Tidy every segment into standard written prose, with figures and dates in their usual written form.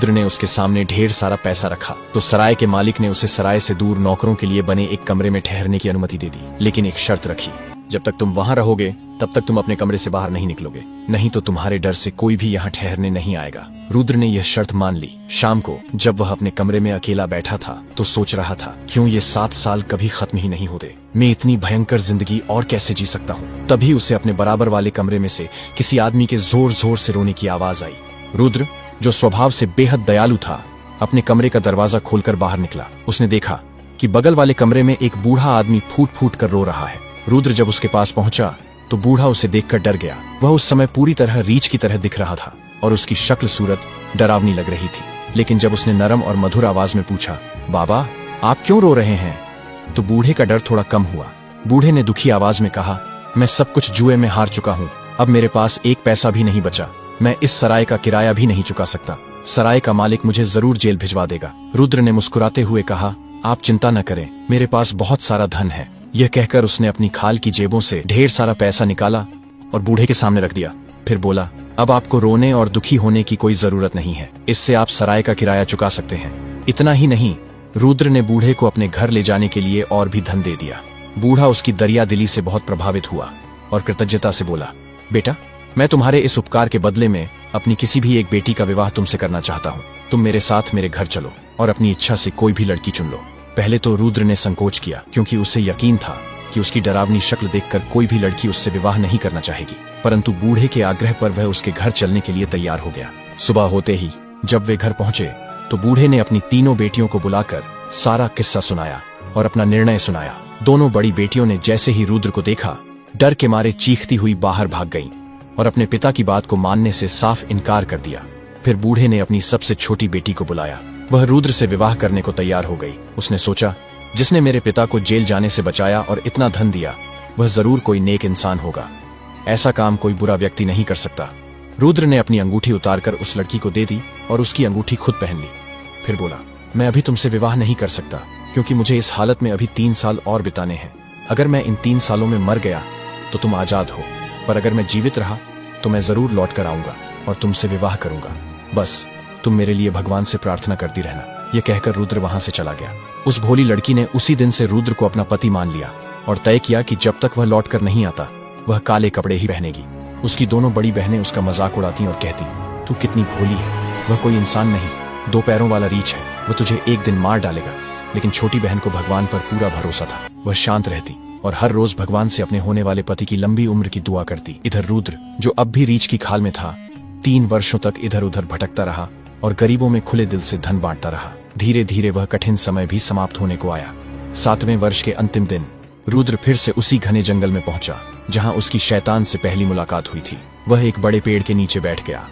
रुद्र ने उसके सामने ढेर सारा पैसा रखा तो सराय के मालिक ने उसे सराय से दूर नौकरों के लिए बने एक कमरे में ठहरने की अनुमति दे दी, लेकिन एक शर्त रखी, जब तक तुम वहां रहोगे तब तक तुम अपने कमरे से बाहर नहीं निकलोगे, नहीं तो तुम्हारे डर से कोई भी यहाँ ठहरने नहीं आएगा। रुद्र ने यह शर्त मान ली। शाम को जब वह अपने कमरे में अकेला बैठा था तो सोच रहा था, क्यों ये 7 साल कभी खत्म ही नहीं होते, मैं इतनी भयंकर जिंदगी और कैसे जी सकता हूँ। तभी उसे अपने बराबर वाले कमरे में से किसी आदमी के जोर जोर से रोने की आवाज आई। रुद्र, जो स्वभाव से बेहद दयालु था, अपने कमरे का दरवाजा खोलकर बाहर निकला। उसने देखा कि बगल वाले कमरे में एक बूढ़ा आदमी फूट फूट कर रो रहा है। रुद्र जब उसके पास पहुंचा तो बूढ़ा उसे देखकर डर गया। वह उस समय पूरी तरह रीछ की तरह दिख रहा था और उसकी शक्ल सूरत डरावनी लग रही थी। लेकिन जब उसने नरम और मधुर आवाज में पूछा, बाबा आप क्यों रो रहे हैं, तो बूढ़े का डर थोड़ा कम हुआ। बूढ़े ने दुखी आवाज में कहा, मैं सब कुछ जुए में हार चुका हूँ, अब मेरे पास एक पैसा भी नहीं बचा, मैं इस सराय का किराया भी नहीं चुका सकता, सराय का मालिक मुझे जरूर जेल भिजवा देगा। रुद्र ने मुस्कुराते हुए कहा, आप चिंता न करें, मेरे पास बहुत सारा धन है। यह कहकर उसने अपनी खाल की जेबों से ढेर सारा पैसा निकाला और बूढ़े के सामने रख दिया। फिर बोला, अब आपको रोने और दुखी होने की कोई जरूरत नहीं है, इससे आप सराय का किराया चुका सकते हैं। इतना ही नहीं, रुद्र ने बूढ़े को अपने घर ले जाने के लिए और भी धन दे दिया। बूढ़ा उसकी दरिया दिली से बहुत प्रभावित हुआ और कृतज्ञता से बोला, बेटा मैं तुम्हारे इस उपकार के बदले में अपनी किसी भी एक बेटी का विवाह तुमसे करना चाहता हूँ, तुम मेरे साथ मेरे घर चलो और अपनी इच्छा से कोई भी लड़की चुन लो। पहले तो रुद्र ने संकोच किया, क्योंकि उसे यकीन था कि उसकी डरावनी शक्ल देखकर कोई भी लड़की उससे विवाह नहीं करना चाहेगी, परंतु बूढ़े के आग्रह पर वह उसके घर चलने के लिए तैयार हो गया। सुबह होते ही जब वे घर पहुंचे तो बूढ़े ने अपनी तीनों बेटियों को बुलाकर सारा किस्सा सुनाया और अपना निर्णय सुनाया। दोनों बड़ी बेटियों ने जैसे ही रुद्र को देखा, डर के मारे चीखती हुई बाहर भाग गईं और अपने पिता की बात को मानने से साफ इनकार कर दिया। फिर बूढ़े ने अपनी सबसे छोटी बेटी को बुलाया। वह रुद्र से विवाह करने को तैयार हो गई। उसने सोचा, जिसने मेरे पिता को जेल जाने से बचाया और इतना धन दिया, वह जरूर कोई नेक इंसान होगा, ऐसा काम कोई बुरा व्यक्ति नहीं कर सकता। रुद्र ने अपनी अंगूठी उतारकर उस लड़की को दे दी और उसकी अंगूठी खुद पहन ली। फिर बोला, मैं अभी तुमसे विवाह नहीं कर सकता, क्योंकि मुझे इस हालत में अभी 3 साल और बिताने हैं। अगर मैं इन 3 सालों में मर गया तो तुम आजाद हो, पर अगर मैं जीवित रहा तो मैं जरूर लौट कर आऊंगा और तुमसे विवाह करूंगा। बस तुम मेरे लिए भगवान से प्रार्थना करती रहना। यह कहकर रुद्र वहां से चला गया। उस भोली लड़की ने उसी दिन से रुद्र को अपना पति मान लिया और तय किया कि जब तक वह लौट कर नहीं आता वह काले कपड़े ही पहनेगी। उसकी दोनों बड़ी बहनें उसका मजाक उड़ाती और कहती, तू कितनी भोली है, वह कोई इंसान नहीं, 2 पैरों वाला रीछ है, वह तुझे एक दिन मार डालेगा। लेकिन छोटी बहन को भगवान पर पूरा भरोसा था। वह शांत रहती और हर रोज भगवान से अपने होने वाले पति की लंबी उम्र की दुआ करती। इधर रुद्र, जो अब भी रीछ की खाल में था, 3 वर्षों तक इधर उधर भटकता रहा और गरीबों में खुले दिल से धन बांटता रहा। धीरे धीरे वह कठिन समय भी समाप्त होने को आया। 7वें वर्ष के अंतिम दिन रुद्र फिर से उसी घने जंगल में पहुंचा जहां उसकी शैतान से पहली मुलाकात हुई थी। वह एक बड़े पेड़ के नीचे बैठ गया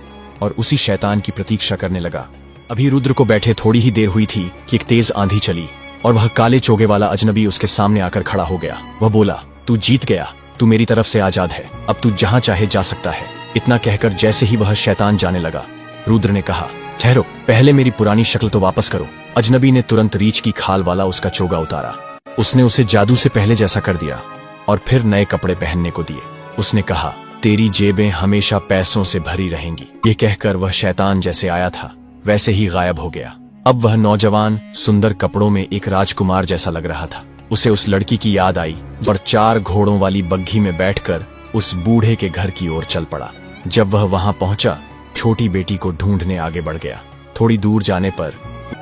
और उसी शैतान की प्रतीक्षा करने लगा। अभी रुद्र को बैठे थोड़ी ही देर हुई थी कि एक तेज आंधी चली और वह काले चोगे वाला अजनबी उसके सामने आकर खड़ा हो गया। वह बोला, तू जीत गया, तू मेरी तरफ से आजाद है, अब तू जहां चाहे जा सकता है। इतना कहकर जैसे ही वह शैतान जाने लगा, रुद्र ने कहा, ठहरो, पहले मेरी पुरानी शक्ल तो वापस करो। अजनबी ने तुरंत रीछ की खाल वाला उसका चोगा उतारा। उसने उसे जादू से पहले जैसा कर दिया और फिर नए कपड़े पहनने को दिए। उसने कहा, तेरी जेबें हमेशा पैसों से भरी रहेंगी। ये कहकर वह शैतान जैसे आया था वैसे ही गायब हो गया। अब वह नौजवान सुंदर कपड़ों में एक राजकुमार जैसा लग रहा था। उसे उस लड़की की याद आई और 4 घोड़ों वाली बग्घी में बैठकर उस बूढ़े के घर की ओर चल पड़ा। जब वह वहां पहुंचा, छोटी बेटी को ढूंढने आगे बढ़ गया। थोड़ी दूर जाने पर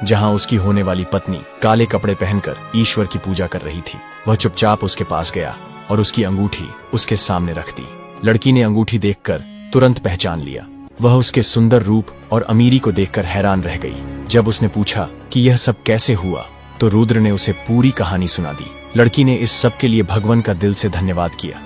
जहां उसकी होने वाली पत्नी काले कपड़े पहनकर ईश्वर की पूजा कर रही थी, वह चुपचाप उसके पास गया और उसकी अंगूठी उसके सामने रख दी। लड़की ने अंगूठी देखकर तुरंत पहचान लिया। वह उसके सुंदर रूप और अमीरी को देखकर हैरान रह गई। जब उसने पूछा कि यह सब कैसे हुआ, तो रुद्र ने उसे पूरी कहानी सुना दी। लड़की ने इस सब के लिए भगवान का दिल से धन्यवाद किया।